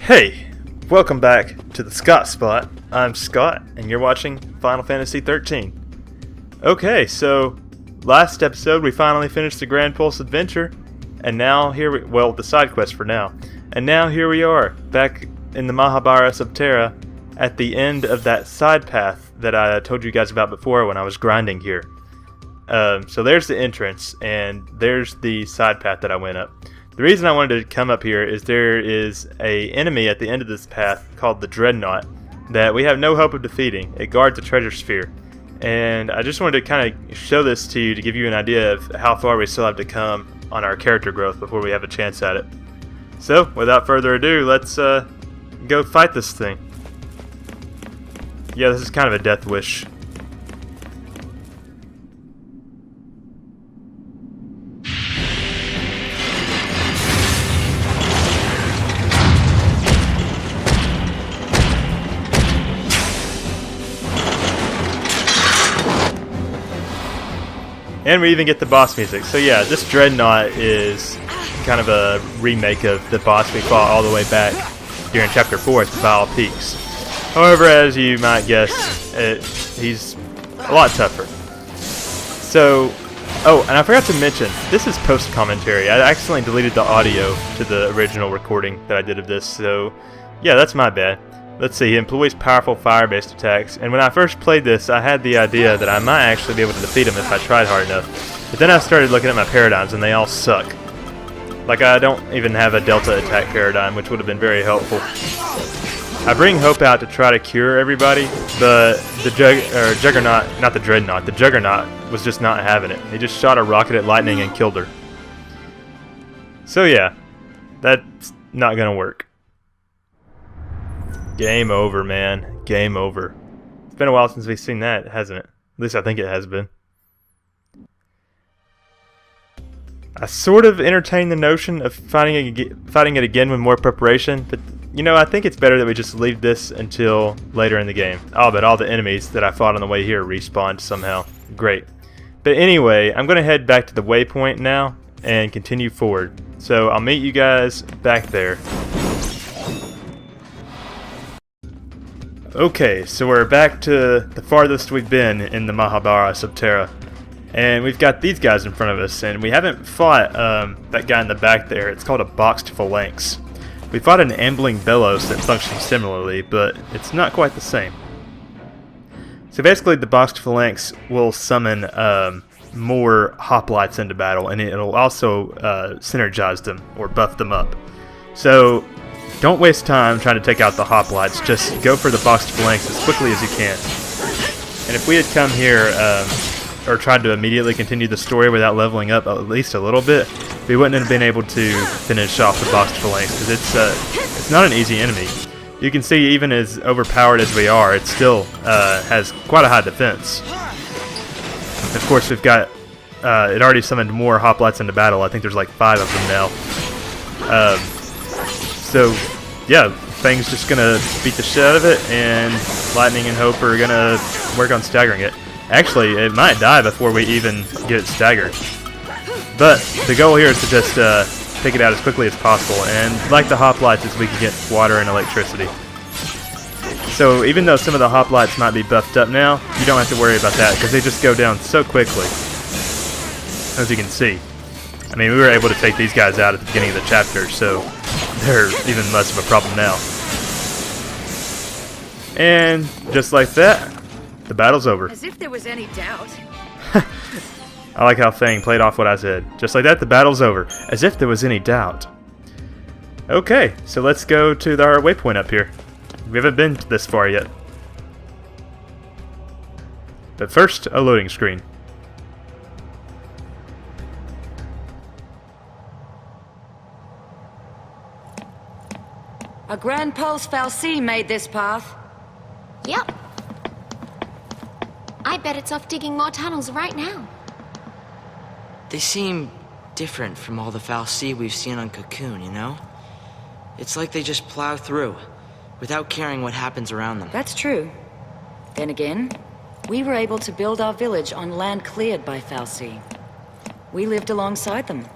Hey, welcome back to the TheScottSpot. I'm Scott, and you're watching Final Fantasy XIII. Okay, so last episode we finally finished the Grand Pulse adventure, and now the side quest for now. And now here we are, back in the Mah'habara Subterra, at the end of that side path that I told you guys about before when I was grinding here. So there's the entrance, and there's the side path that I went up. The reason I wanted to come up here is there is an enemy at the end of this path called the Dreadnought that we have no hope of defeating. It guards a treasure sphere. And I just wanted to kind of show this to you to give you an idea of how far we still have to come on our character growth before we have a chance at it. So, without further ado, let's go fight this thing. Yeah, this is kind of a death wish. And we even get the boss music. So yeah, this Dreadnought is kind of a remake of the boss we fought all the way back here in Chapter 4 at the Vile Peaks. However, as you might guess, he's a lot tougher. So, oh, and I forgot to mention, this is post-commentary. I accidentally deleted the audio to the original recording that I did of this, so yeah, that's my bad. Let's see, he employs powerful fire-based attacks, and when I first played this, I had the idea that I might actually be able to defeat him if I tried hard enough. But then I started looking at my paradigms, and they all suck. Like, I don't even have a Delta attack paradigm, which would have been very helpful. I bring Hope out to try to cure everybody, but the Juggernaut, not the Dreadnought, the Juggernaut was just not having it. He just shot a rocket at lightning and killed her. So yeah, that's not gonna work. Game over, man. Game over. It's been a while since we've seen that, hasn't it? At least I think it has been. I sort of entertain the notion of fighting it again with more preparation, but you know, I think it's better that we just leave this until later in the game. Oh, but all the enemies that I fought on the way here respawned somehow. Great. But anyway, I'm going to head back to the waypoint now and continue forward. So I'll meet you guys back there. Okay, so we're back to the farthest we've been in the Mah'habara Subterra. And we've got these guys in front of us, and we haven't fought that guy in the back there. It's called a boxed phalanx. We fought an ambling bellows that functions similarly, but it's not quite the same. So basically the boxed phalanx will summon more hoplites into battle, and it'll also synergize them, or buff them up. So don't waste time trying to take out the hoplites, just go for the boxed phalanx as quickly as you can. And if we had come here or tried to immediately continue the story without leveling up at least a little bit, we wouldn't have been able to finish off the boxed phalanx, because it's not an easy enemy. You can see even as overpowered as we are, it still has quite a high defense. Of course, we've got it already summoned more hoplites into battle. I think there's like 5 of them now. So, yeah, Fang's just going to beat the shit out of it, and Lightning and Hope are going to work on staggering it. Actually, it might die before we even get it staggered. But the goal here is to just take it out as quickly as possible, and like the hoplites, is we can get water and electricity. So even though some of the hoplites might be buffed up now, you don't have to worry about that, because they just go down so quickly, as you can see. I mean, we were able to take these guys out at the beginning of the chapter, so they're even less of a problem now. And just like that, the battle's over. As if there was any doubt. I like how Fang played off what I said. Just like that, the battle's over. As if there was any doubt. Okay, so let's go to our waypoint up here. We haven't been this far yet. But first, a loading screen. A Grand Pulse Fal'Cie made this path. Yep. I bet it's off digging more tunnels right now. They seem different from all the Fal'Cie we've seen on Cocoon, you know? It's like they just plow through, without caring what happens around them. That's true. Then again, we were able to build our village on land cleared by Fal'Cie. We lived alongside them,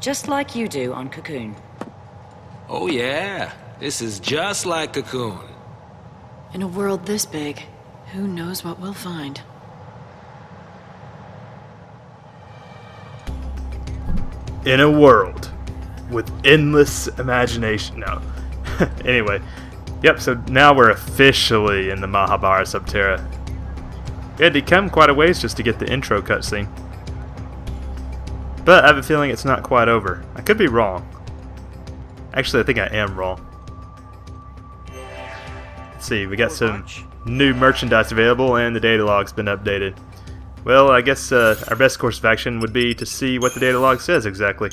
just like you do on Cocoon. Oh yeah, This is just like Cocoon. In a world this big, who knows what we'll find? In a world with endless imagination. No. Anyway. Yep, so now we're officially in the Mah'habara Subterra. We had to come quite a ways just to get the intro cutscene. But I have a feeling it's not quite over. I could be wrong. Actually, I think I am wrong. Let's see, we got some new merchandise available and the data log's been updated. Well, I guess our best course of action would be to see what the data log says exactly.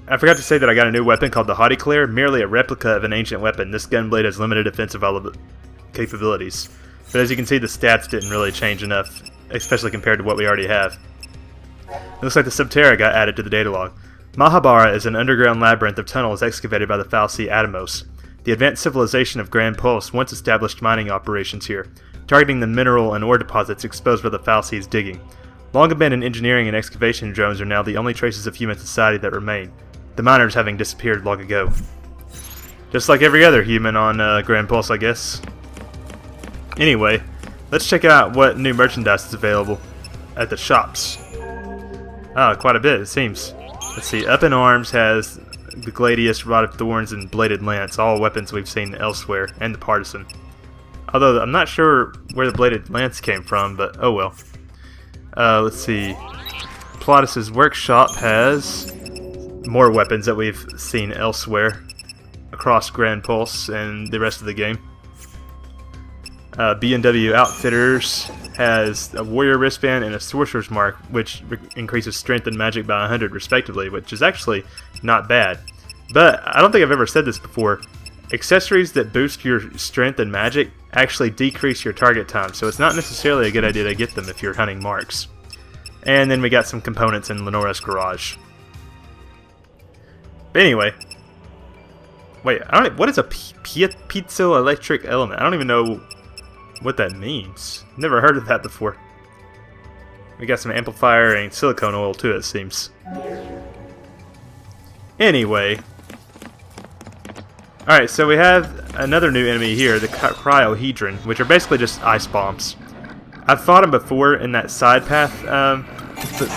I forgot to say that I got a new weapon called the Haughty Clear, merely a replica of an ancient weapon. This gunblade has limited offensive capabilities. But as you can see, the stats didn't really change enough, especially compared to what we already have. It looks like the Subterra got added to the data log. Mah'habara is an underground labyrinth of tunnels excavated by the foul sea Atomos. The advanced civilization of Grand Pulse once established mining operations here, targeting the mineral and ore deposits exposed by the foul sea's digging. Long abandoned engineering and excavation drones are now the only traces of human society that remain, the miners having disappeared long ago. Just like every other human on Grand Pulse, I guess. Anyway, let's check out what new merchandise is available at the shops. Ah, quite a bit, it seems. Let's see, Up in Arms has the Gladius, Rod of Thorns, and Bladed Lance, all weapons we've seen elsewhere, and the Partisan. Although, I'm not sure where the Bladed Lance came from, but oh well. Let's see. Plautus's Workshop has more weapons that we've seen elsewhere across Grand Pulse and the rest of the game. B&W Outfitters has a Warrior Wristband and a Sorcerer's Mark, which increases strength and magic by 100 respectively, which is actually not bad. But I don't think I've ever said this before. Accessories that boost your strength and magic actually decrease your target time, so it's not necessarily a good idea to get them if you're hunting marks. And then we got some components in Lenora's garage. But anyway, wait, what is a piezoelectric element? I don't even know what that means. Never heard of that before. We got some amplifier and silicone oil too, it seems. Anyway. Alright, so we have another new enemy here, the Cryohedron, which are basically just ice bombs. I've fought them before in that side path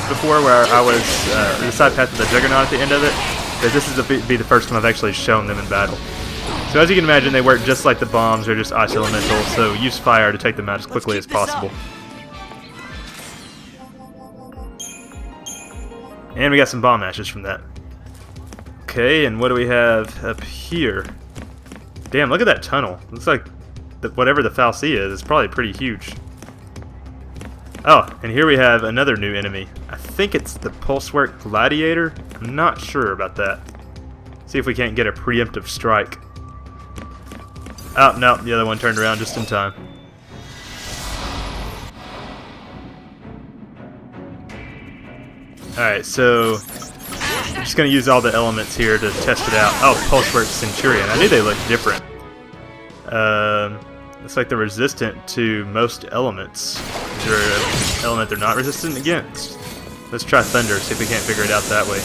before where I was, the side path with the Juggernaut at the end of it. But this is be the first time I've actually shown them in battle. So as you can imagine, they work just like the bombs, they're just ice elemental, so use fire to take them out as quickly as possible. And we got some bomb ashes from that. Okay, and what do we have up here? Damn, look at that tunnel. Looks like whatever the foul sea is probably pretty huge. Oh, and here we have another new enemy. I think it's the Pulsework Gladiator. I'm not sure about that. See if we can't get a preemptive strike. Oh, no, the other one turned around just in time. Alright, so I'm just going to use all the elements here to test it out. Oh, Pulsework Centurion. I knew they looked different. Looks like they're resistant to most elements. Is there an element they're not resistant against? Let's try Thunder, see if we can't figure it out that way.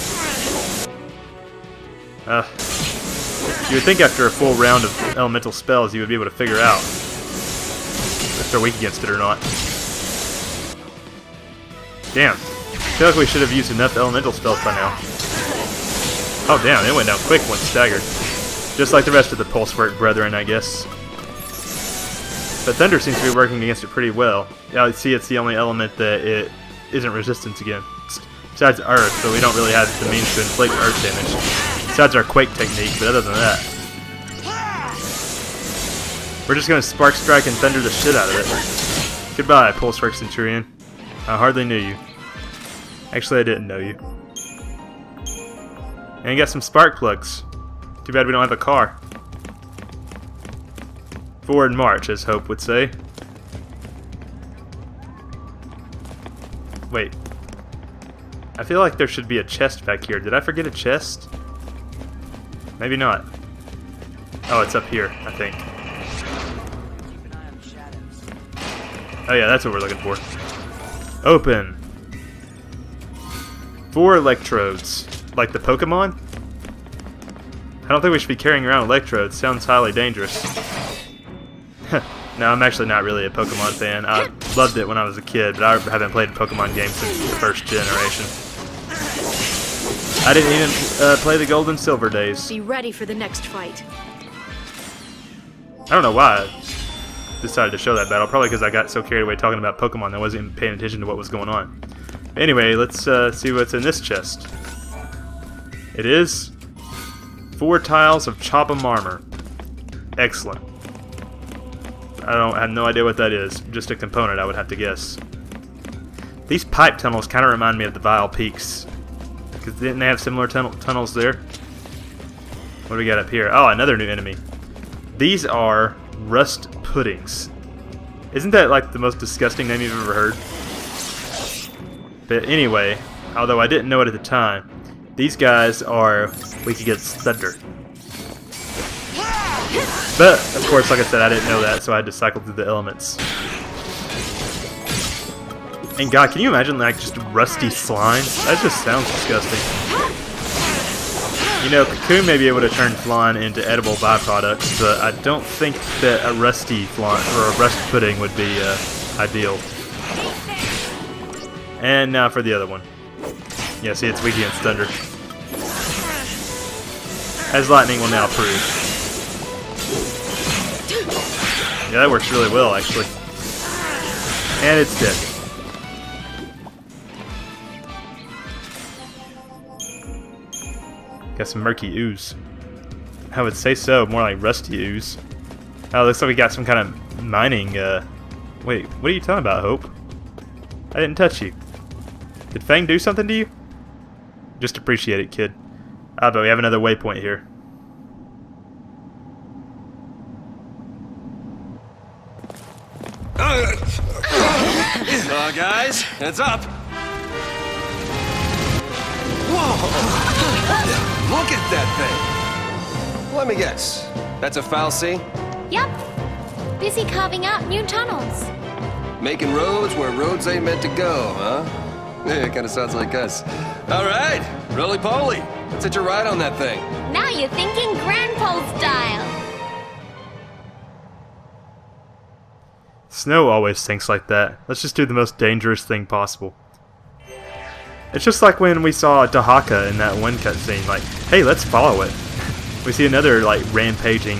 You would think after a full round of elemental spells you would be able to figure out if they're weak against it or not. Damn. I feel like we should have used enough elemental spells by now. Oh damn, it went down quick once staggered. Just like the rest of the Pulsework brethren, I guess. But Thunder seems to be working against it pretty well. Yeah, see, it's the only element that it isn't resistant against. Besides Earth, but we don't really have the means to inflict Earth damage. Besides our Quake technique, but other than that. We're just going to Spark Strike and Thunder the shit out of it. Goodbye, Pulsework Centurion. I hardly knew you. Actually, I didn't know you. And you got some spark plugs. Too bad we don't have a car. Forward march, as Hope would say. Wait. I feel like there should be a chest back here. Did I forget a chest? Maybe not. Oh, it's up here, I think. Oh yeah, that's what we're looking for. Open. 4 electrodes. Like the Pokemon? don't think we should be carrying around electrodes. Sounds highly dangerous. No, I'm actually not really a Pokemon fan. I loved it when I was a kid, but I haven't played a Pokemon game since the first generation. I didn't even play the Gold and Silver days. Be ready for the next fight. I don't know why I decided to show that battle. Probably because I got so carried away talking about Pokemon that I wasn't even paying attention to what was going on. Anyway, let's see what's in this chest. It is 4 tiles of Chop'em armor. Excellent. I have no idea what that is. Just a component, I would have to guess. These pipe tunnels kind of remind me of the Vile Peaks. Because didn't they have similar tunnels there? What do we got up here? Oh, another new enemy. These are rust puddings. Isn't that like the most disgusting name you've ever heard? But anyway, although I didn't know it at the time, these guys are weak against thunder. But, of course, like I said, I didn't know that, so I had to cycle through the elements. And God, can you imagine, like, just rusty slime? That just sounds disgusting. You know, Cocoon may be able to turn flan into edible byproducts, but I don't think that a rusty flan, or a rust pudding would be ideal. And now for the other one. Yeah, see, it's weak against thunder. As lightning will now prove. Yeah, that works really well, actually. And it's dead. Got some murky ooze. I would say so, more like rusty ooze. Oh, looks like we got some kind of mining, Wait, what are you talking about, Hope? I didn't touch you. Did Fang do something to you? Just appreciate it, kid. Ah, but we have another waypoint here. Guys, heads up! Whoa! Look at that thing! Let me guess. That's a fal'Cie? Yep. Busy carving out new tunnels. Making roads where roads ain't meant to go, huh? Yeah, it kinda sounds like us. Alright, roly-poly. Let's hitch a ride on that thing. Now you're thinking Grandpa style. Snow always thinks like that. Let's just do the most dangerous thing possible. It's just like when we saw Dahaka in that one cutscene, like, hey, let's follow it. We see another, like, rampaging,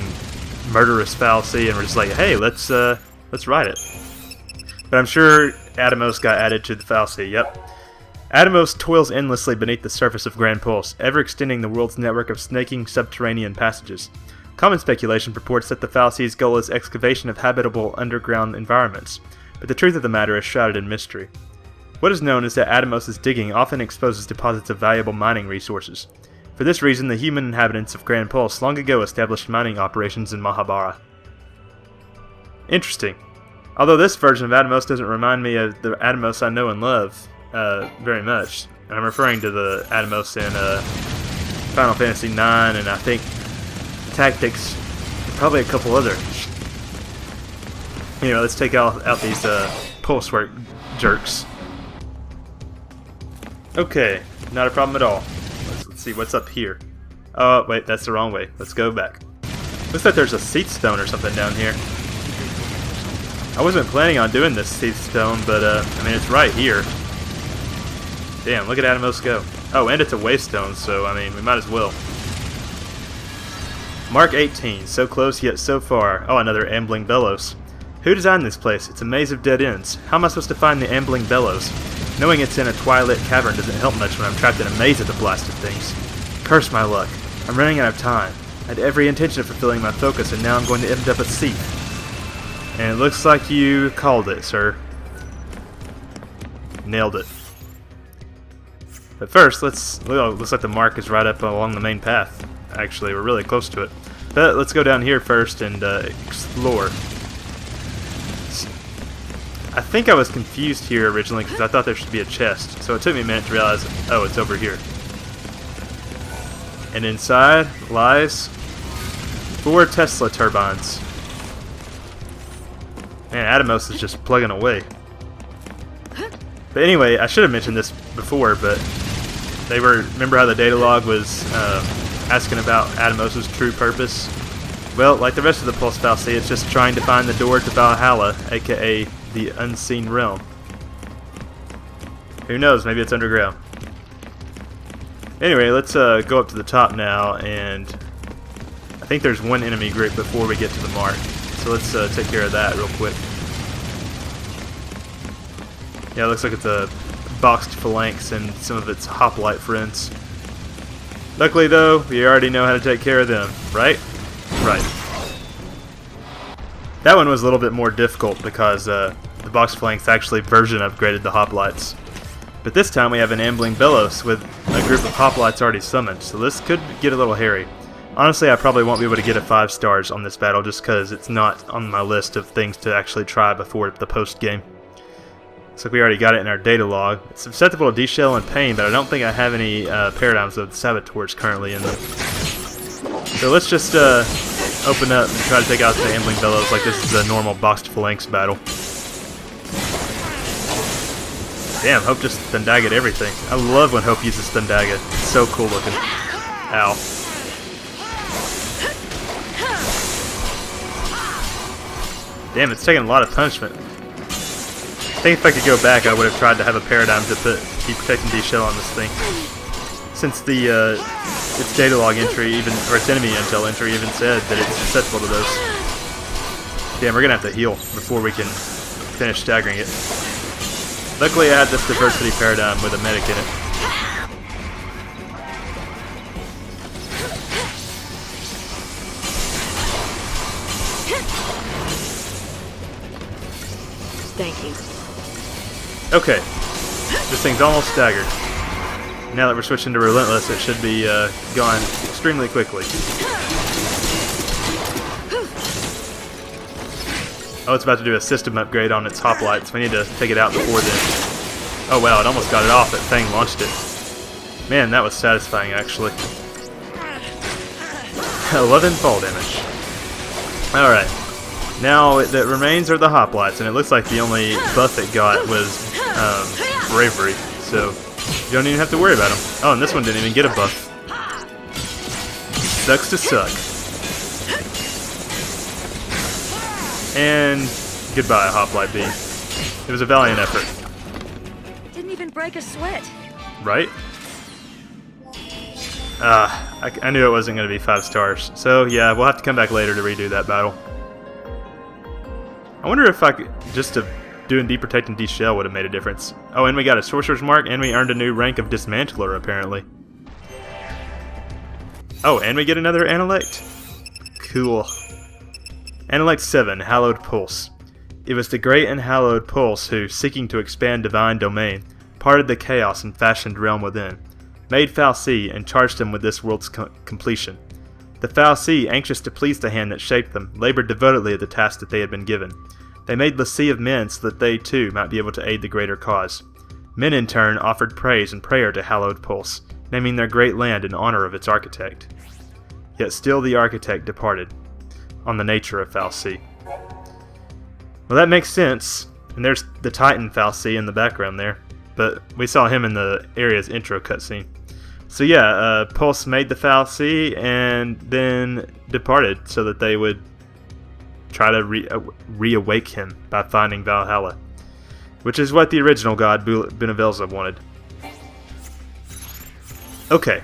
murderous fal'Cie, and we're just like, hey, let's ride it. But I'm sure Atomos got added to the fal'Cie, yep. Atomos toils endlessly beneath the surface of Grand Pulse, ever extending the world's network of snaking subterranean passages. Common speculation purports that the fal'Cie's goal is excavation of habitable underground environments, but the truth of the matter is shrouded in mystery. What is known is that Atomos' digging often exposes deposits of valuable mining resources. For this reason, the human inhabitants of Grand Pulse long ago established mining operations in Mah'habara. Interesting. Although this version of Atomos doesn't remind me of the Atomos I know and love very much. I'm referring to the Atomos in Final Fantasy IX, and I think Tactics, and probably a couple other. You know, let's take out these pulse work jerks. Okay, not a problem at all. Let's see what's up here. Oh, wait, that's the wrong way. Let's go back. Looks like there's a seat stone or something down here. I wasn't planning on doing this seat stone, but I mean, it's right here. Damn, look at Atomos go. Oh, and it's a waystone, so I mean, we might as well. Mark 18, so close yet so far. Oh, another ambling bellows. Who designed this place? It's a maze of dead ends. How am I supposed to find the ambling bellows? Knowing it's in a twilit cavern doesn't help much when I'm trapped in a maze of the blasted things. Curse my luck. I'm running out of time. I had every intention of fulfilling my focus, and now I'm going to end up a thief. And it looks like you called it, sir. Nailed it. But first, looks like the mark is right up along the main path. Actually, we're really close to it. But let's go down here first and explore. I think I was confused here originally because I thought there should be a chest. So it took me a minute to realize, oh, it's over here. And inside lies 4 Tesla turbines. Man, Atomos is just plugging away. But anyway, I should have mentioned this before, but remember how the data log was asking about Atomos's true purpose. Well, like the rest of the Pulse fal'Cie, it's just trying to find the door to Valhalla, aka the Unseen Realm. Who knows, maybe it's underground. Anyway, let's go up to the top now, and I think there's one enemy group before we get to the mark. So let's take care of that real quick. Yeah, it looks like it's a boxed phalanx and some of its hoplite friends. Luckily though, we already know how to take care of them, right? Right. That one was a little bit more difficult because the boxed phalanx actually version upgraded the hoplites. But this time we have an ambling Belos with a group of hoplites already summoned, so this could get a little hairy. Honestly, I probably won't be able to get a 5 stars on this battle just because it's not on my list of things to actually try before the post-game. Looks like we already got it in our data log. It's susceptible to de-shell and pain, but I don't think I have any paradigms of saboteurs currently in them. So let's just open up and try to take out the ambling Belos like this is a normal boxed phalanx battle. Damn, Hope just Thundagged everything. I love when Hope uses Thundagged. It's so cool looking. Ow. Damn, it's taking a lot of punishment. I think if I could go back, I would have tried to have a paradigm to keep protecting D-Shell on this thing. Since the its data log entry, or its enemy intel entry, even said that it's susceptible to those. Damn, we're gonna have to heal before we can finish staggering it. Luckily, I had this diversity paradigm with a medic in it. Thank you. Okay, this thing's almost staggered. Now that we're switching to Relentless, it should be gone extremely quickly. Oh, it's about to do a system upgrade on its hoplites. We need to take it out before then. Oh wow, it almost got it off. That thing launched it. Man, that was satisfying, actually. 11 fall damage. Alright. Now, the remains are the hoplites, and it looks like the only buff it got was bravery, so you don't even have to worry about them. Oh, and this one didn't even get a buff. Sucks to suck. And goodbye, Hoplite B. It was a valiant effort. Didn't even break a sweat. Right? I knew it wasn't going to be 5 stars. So, yeah, we'll have to come back later to redo that battle. I wonder if I could, just doing Deprotect and De-Shell would have made a difference. Oh, and we got a Sorcerer's Mark, and we earned a new rank of Dismantler, apparently. Oh, and we get another Analect? Cool. Analect 7, Hallowed Pulse. It was the great and hallowed Pulse who, seeking to expand divine domain, parted the chaos and fashioned realm within, made fal'Cie and charged them with this world's completion. The fal'Cie, anxious to please the hand that shaped them, labored devotedly at the task that they had been given. They made l'Cie of men so that they too might be able to aid the greater cause. Men in turn offered praise and prayer to hallowed Pulse, naming their great land in honor of its architect. Yet still the architect departed, on the nature of fal'Cie. Well, that makes sense, and there's the Titan fal'Cie in the background there, but we saw him in the area's intro cutscene. So yeah, Pulse made the fal'Cie and then departed so that they would try to reawake him by finding Valhalla, which is what the original god Benevelza wanted. Okay,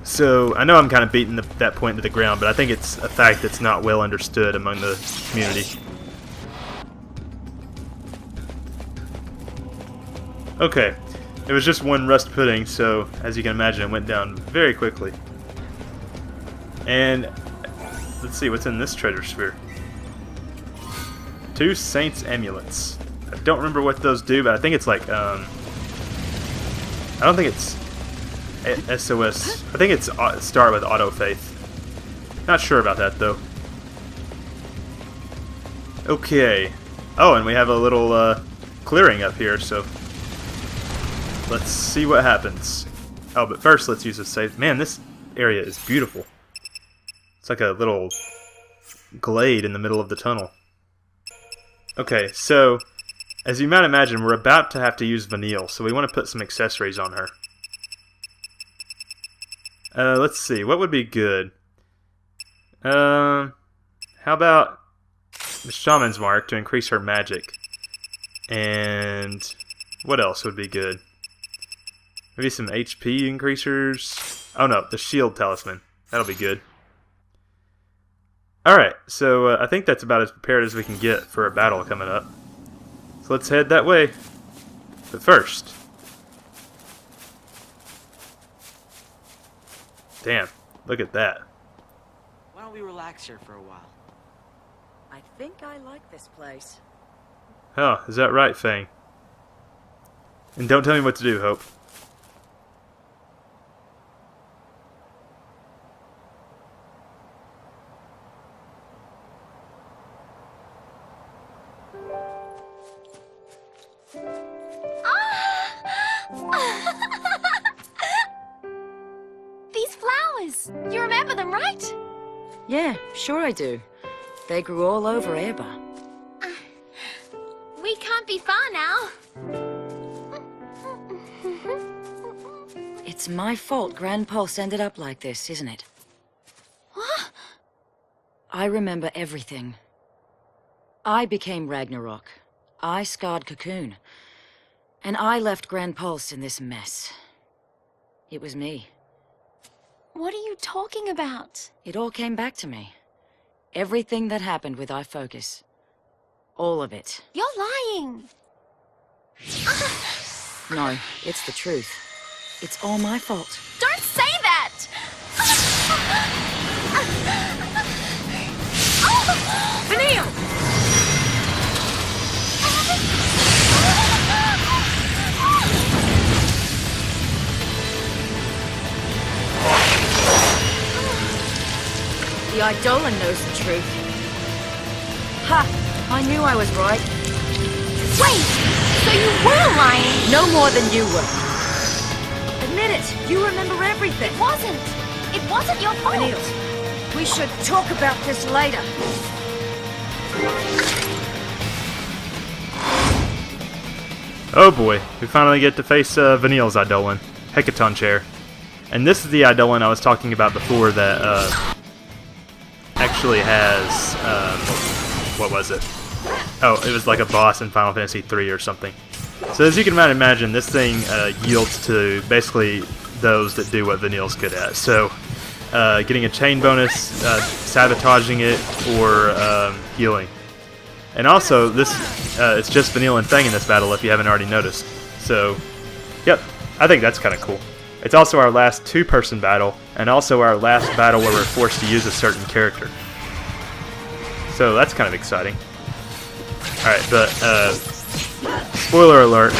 so I know I'm kind of beating that point to the ground, but I think it's a fact that's not well understood among the community. Okay. It was just one rust pudding, so as you can imagine, it went down very quickly. And let's see what's in this treasure sphere. 2 Saints Amulets. I don't remember what those do, but I think it's like I don't think it's SOS. I think it's start with Auto Faith. Not sure about that though. Okay. Oh, and we have a little clearing up here, so let's see what happens. Oh, but first let's use a save. Man, this area is beautiful. It's like a little glade in the middle of the tunnel. Okay, so as you might imagine, we're about to have to use Vanille, so we want to put some accessories on her. Let's see. What would be good? How about the Shaman's Mark to increase her magic? And what else would be good? Maybe some HP increasers? Oh no, the Shield Talisman. That'll be good. Alright, so I think that's about as prepared as we can get for a battle coming up. So let's head that way. But first... Damn, look at that. Why don't we relax here for a while? I think I like this place. Oh, is that right, Fang? And don't tell me what to do, Hope. These flowers! You remember them, right? Yeah, sure I do. They grew all over Airba. We can't be far now. It's my fault Grand Pulse ended up like this, isn't it? What? I remember everything. I became Ragnarok. I scarred Cocoon. And I left Grand Pulse in this mess. It was me. What are you talking about? It all came back to me. Everything that happened with iFocus. All of it. You're lying. No, it's the truth. It's all my fault. Don't say that! Vanille! The Eidolon knows the truth. Ha! I knew I was right. Wait! So you were lying! No more than you were. Admit it! You remember everything! It wasn't your fault! Vanille, we should talk about this later. Oh boy, we finally get to face Vanille's Eidolon, Hecaton Chair. And this is the Eidolon I was talking about before that actually has, what was it? Oh, it was like a boss in Final Fantasy III or something. So as you can imagine, this thing yields to basically those that do what Vanille's good at. So getting a chain bonus, sabotaging it, or healing. And also, this it's just Vanille and Fang in this battle if you haven't already noticed. So, yep, I think that's kind of cool. It's also our last two-person battle, and also our last battle where we're forced to use a certain character. So that's kind of exciting. Alright, but, spoiler alert,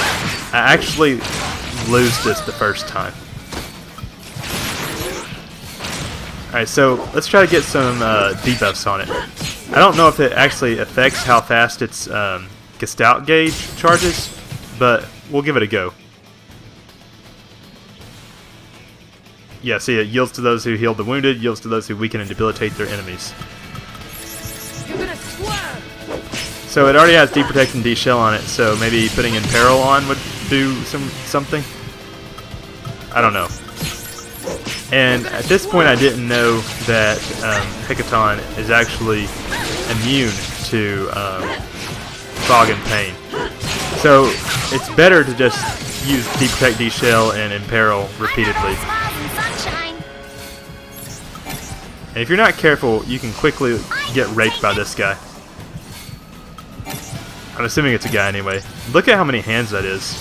I actually lose this the first time. Alright, so let's try to get some debuffs on it. I don't know if it actually affects how fast its Gestalt gauge charges, but we'll give it a go. Yeah, see, it yields to those who heal the wounded, yields to those who weaken and debilitate their enemies. You're gonna swerve! So it already has D-Protect and D-Shell on it, so maybe putting in Peril on would do something? I don't know. And at this point I didn't know that Hecaton is actually immune to Fog and Pain. So it's better to just use D-Protect, D-Shell, and Imperil repeatedly. And if you're not careful, you can quickly get raped by this guy. I'm assuming it's a guy anyway. Look at how many hands that is.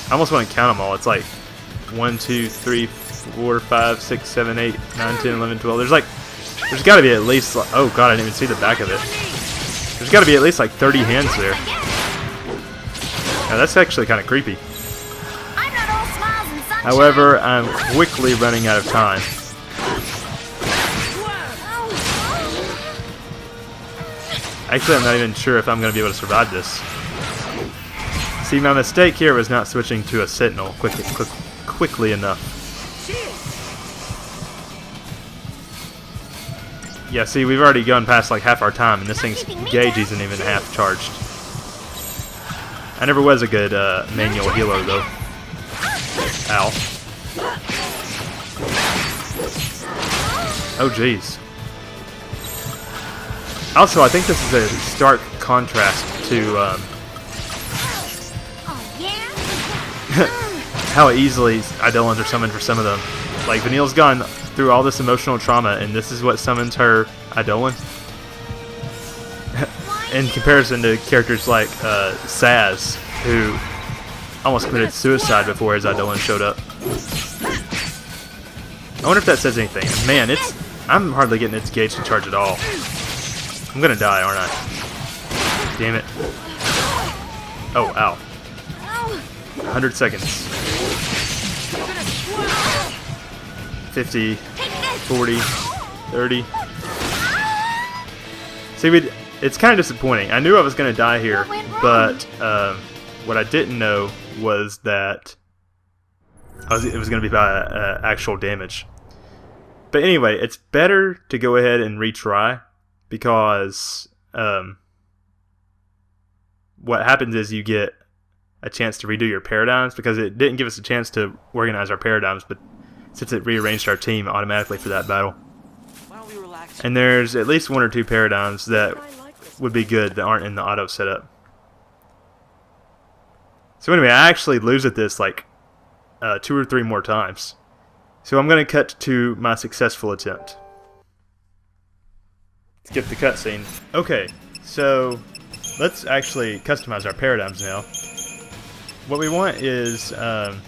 I almost want to count them all. It's like 1, 2, 3, 4, 5, 6, 7, 8, 9, 10, 11, 12. There's got to be at least, oh god, I didn't even see the back of it. There's got to be at least like 30 hands there. Now that's actually kind of creepy. However, I'm quickly running out of time. Actually, I'm not even sure if I'm going to be able to survive this. See, my mistake here was not switching to a Sentinel quickly enough. Yeah, see, we've already gone past like half our time, and this thing's gauge isn't even half charged. I never was a good manual healer, though. Ow. Oh, jeez. Also, I think this is a stark contrast to Oh, yeah? how easily Eidolons are summoned for some of them. Like, Vanille's gone through all this emotional trauma, and this is what summons her Eidolon. In comparison to characters like Saz, who almost committed suicide before his Eidolon showed up. I wonder if that says anything. Man, I'm hardly getting its gauge to charge at all. I'm gonna die, aren't I? Damn it. Oh, ow. 100 seconds. 50, 40, 30. See, it's kind of disappointing. I knew I was gonna die here, but what I didn't know was that it was gonna be by actual damage. But anyway, it's better to go ahead and retry, because what happens is you get a chance to redo your paradigms, because it didn't give us a chance to organize our paradigms, but since it rearranged our team automatically for that battle. And there's at least 1 or 2 paradigms that would be good that aren't in the auto setup. So anyway, I actually lose at this like 2 or 3 more times. So I'm going to cut to my successful attempt. Skip the cutscene. Okay, so let's actually customize our paradigms now. What we want is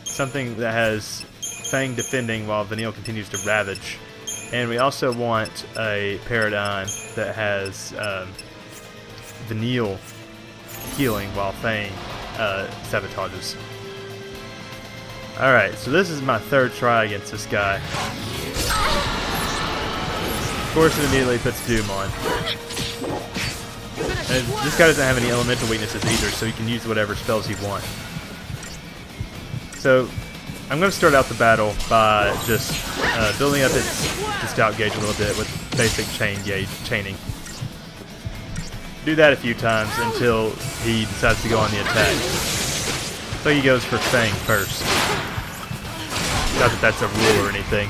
something that has Fang defending while Vanille continues to ravage. And we also want a paradigm that has Vanille healing while Fang sabotages. Alright, so this is my 3rd try against this guy. Of course, it immediately puts Doom on. And this guy doesn't have any elemental weaknesses either, so you can use whatever spells you want. So, I'm going to start out the battle by just building up its stout gauge a little bit with basic chaining. Do that a few times until he decides to go on the attack. So he goes for Fang first. Not that that's a rule or anything.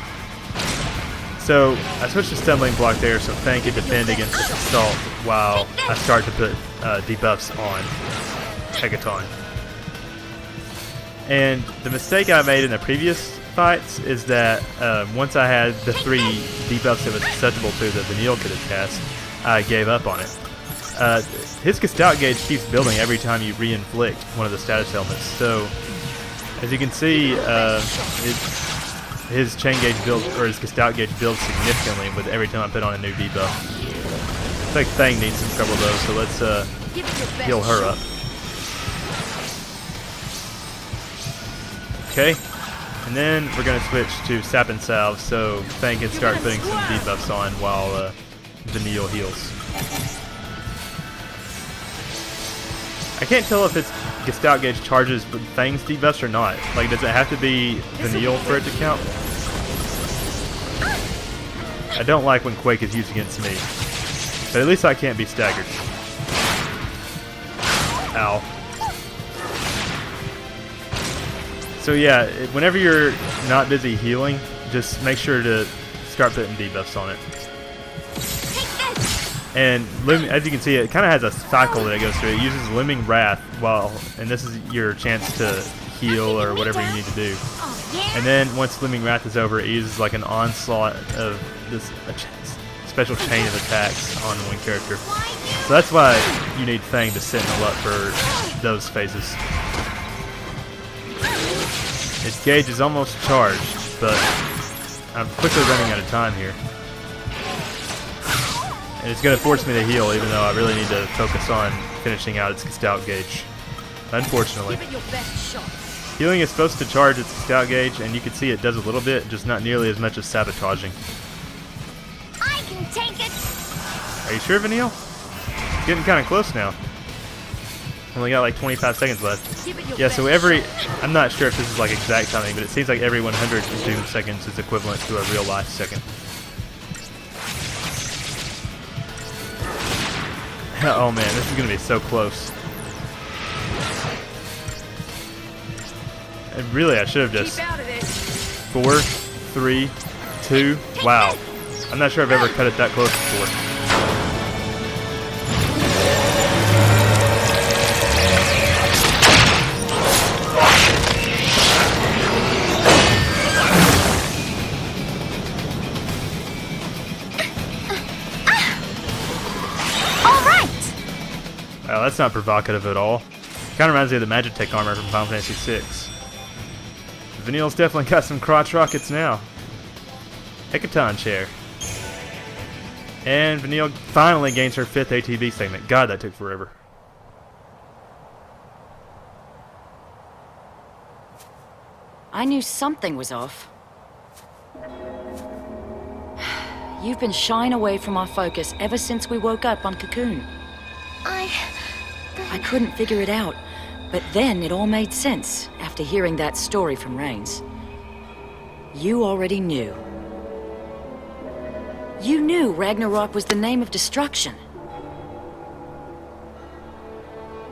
So I switched to Stumbling Block there so Fang can defend against the assault while I start to put debuffs on Hecaton. And the mistake I made in the previous fights is that once I had the 3 debuffs it was susceptible to that Vanille could have cast, I gave up on it. His Stout gauge keeps building every time you re-inflict one of the status elements. So, as you can see, his chain gauge builds, or his Stout gauge builds significantly with every time I put on a new debuff. Looks like Fang needs some trouble though, so let's heal her up. Okay, and then we're going to switch to Sap and Salve so Fang can start putting some debuffs on while Vanille heals. I can't tell if its Gestalt gauge charges with Fang's debuffs or not. Like, does it have to be Vanille for it to count? I don't like when Quake is used against me. But at least I can't be staggered. Ow. So yeah, whenever you're not busy healing, just make sure to start putting debuffs on it. And as you can see, it kind of has a cycle that it goes through. It uses Looming Wrath and this is your chance to heal or whatever you need to do. And then once Looming Wrath is over, it uses like an onslaught of this special chain of attacks on one character. So that's why you need Fang to Sentinel up for those phases. Its gauge is almost charged, but I'm quickly running out of time here. And it's going to force me to heal, even though I really need to focus on finishing out its Stout gauge. Unfortunately. Healing is supposed to charge its Stout gauge, and you can see it does a little bit, just not nearly as much as sabotaging. I can take it. Are you sure, Vanille? It's getting kind of close now. Only got like 25 seconds left. Yeah, so I'm not sure if this is like exact timing, but it seems like every 100 Doom seconds is equivalent to a real life second. Oh man, this is going to be so close. And really, I should have just... 4, 3, 2, wow. I'm not sure I've ever cut it that close before. Well, that's not provocative at all. Kind of reminds me of the Magitech armor from Final Fantasy VI. Vanille's definitely got some crotch rockets now. Hecaton chair. And Vanille finally gains her 5th ATB segment. God, that took forever. I knew something was off. You've been shying away from our focus ever since we woke up on Cocoon. I couldn't figure it out, but then it all made sense after hearing that story from Rains. You already knew. You knew Ragnarok was the name of destruction.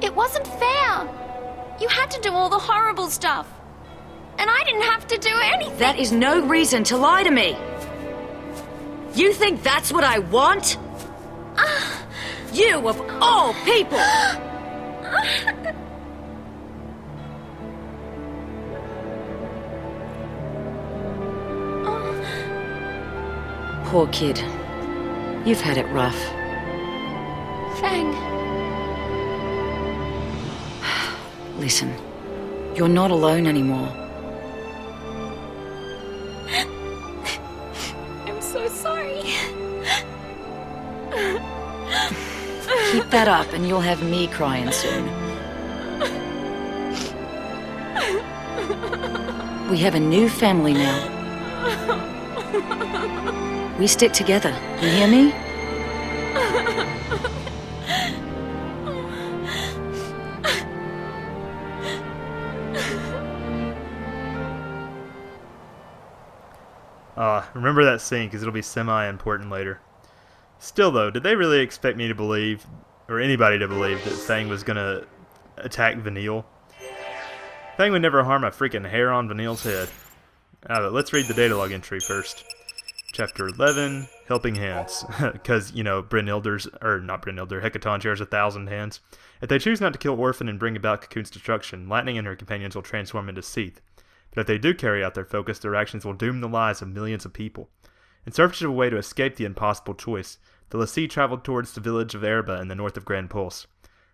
It wasn't fair. You had to do all the horrible stuff. And I didn't have to do anything. That is no reason to lie to me. You think that's what I want? You of all people! Poor kid. You've had it rough. Fang. Listen, you're not alone anymore. I'm so sorry. Keep that up and you'll have me crying soon. We have a new family now. We stick together, you hear me? Remember that scene because it'll be semi-important later. Still though, did they really expect me to believe, or anybody to believe, that Fang was gonna attack Vanille? Fang would never harm a freaking hair on Vanille's head. But let's read the data log entry first. Chapter 11, Helping Hands. Because, you know, Hecaton shares 1,000 hands. If they choose not to kill Orphan and bring about Cocoon's destruction, Lightning and her companions will transform into Seath. But if they do carry out their focus, their actions will doom the lives of millions of people. In search of a way to escape the impossible choice, the l'Cie traveled towards the village of Erba in the north of Grand Pulse.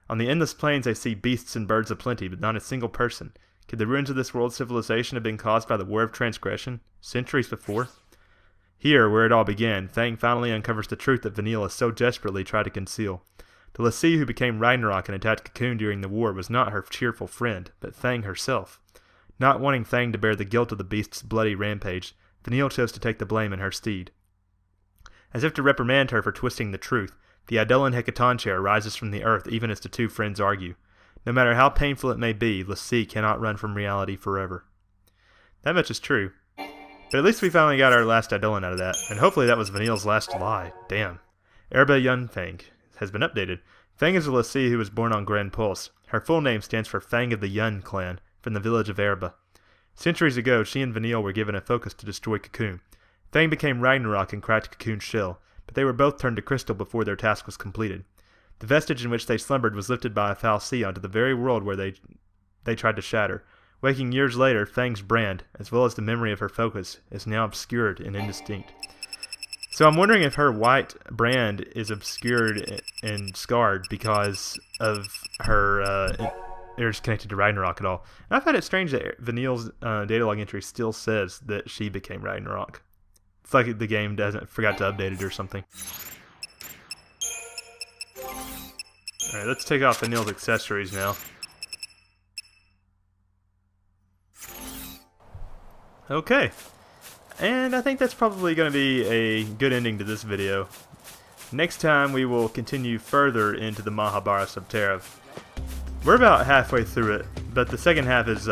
On the endless plains they see beasts and birds aplenty, but not a single person. Could the ruins of this world's civilization have been caused by the War of Transgression, centuries before? Here, where it all began, Fang finally uncovers the truth that Vanille has so desperately tried to conceal. The l'Cie who became Ragnarok and attacked Cocoon during the war was not her cheerful friend, but Fang herself. Not wanting Fang to bear the guilt of the beast's bloody rampage, Vanille chose to take the blame in her stead. As if to reprimand her for twisting the truth, the Idolin Hecaton chair rises from the earth even as the two friends argue. No matter how painful it may be, l'Cie cannot run from reality forever. That much is true. But at least we finally got our last Idolin out of that, and hopefully that was Vanille's last lie. Damn. Erba Yun Fang has been updated. Fang is a l'Cie who was born on Grand Pulse. Her full name stands for Fang of the Yun clan, from the village of Erba. Centuries ago, she and Vanille were given a focus to destroy Cocoon. Fang became Ragnarok and cracked Cocoon's shell, but they were both turned to crystal before their task was completed. The vestige in which they slumbered was lifted by a fal'Cie onto the very world where they tried to shatter. Waking years later, Fang's brand, as well as the memory of her focus, is now obscured and indistinct. So I'm wondering if her white brand is obscured and scarred because of her is connected to Ragnarok at all. And I find it strange that Vanille's data log entry still says that she became Ragnarok. It's like the game forgot to update it or something. Alright, let's take off Vanille's accessories now. Okay. And I think that's probably going to be a good ending to this video. Next time we will continue further into the Mah'habara Subterra. We're about halfway through it, but the second half is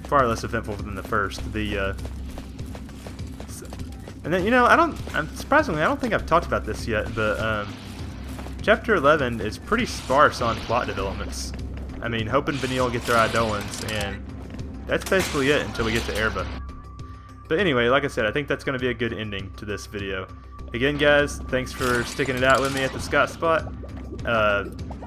far less eventful than the first. And then, you know, surprisingly, I don't think I've talked about this yet, but Chapter 11 is pretty sparse on plot developments. I mean, Hope and Vanille get their Idolins, and that's basically it until we get to Erba. But anyway, like I said, I think that's going to be a good ending to this video. Again, guys, thanks for sticking it out with me at the Scott Spot.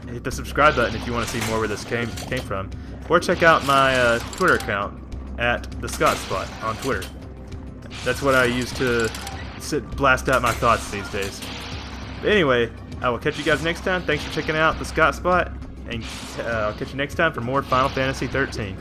Hit the subscribe button if you want to see more where this came from. Or check out my Twitter account at TheScottSpot on Twitter. That's what I use to blast out my thoughts these days. But anyway, I will catch you guys next time. Thanks for checking out the Scott Spot, and I'll catch you next time for more Final Fantasy XIII.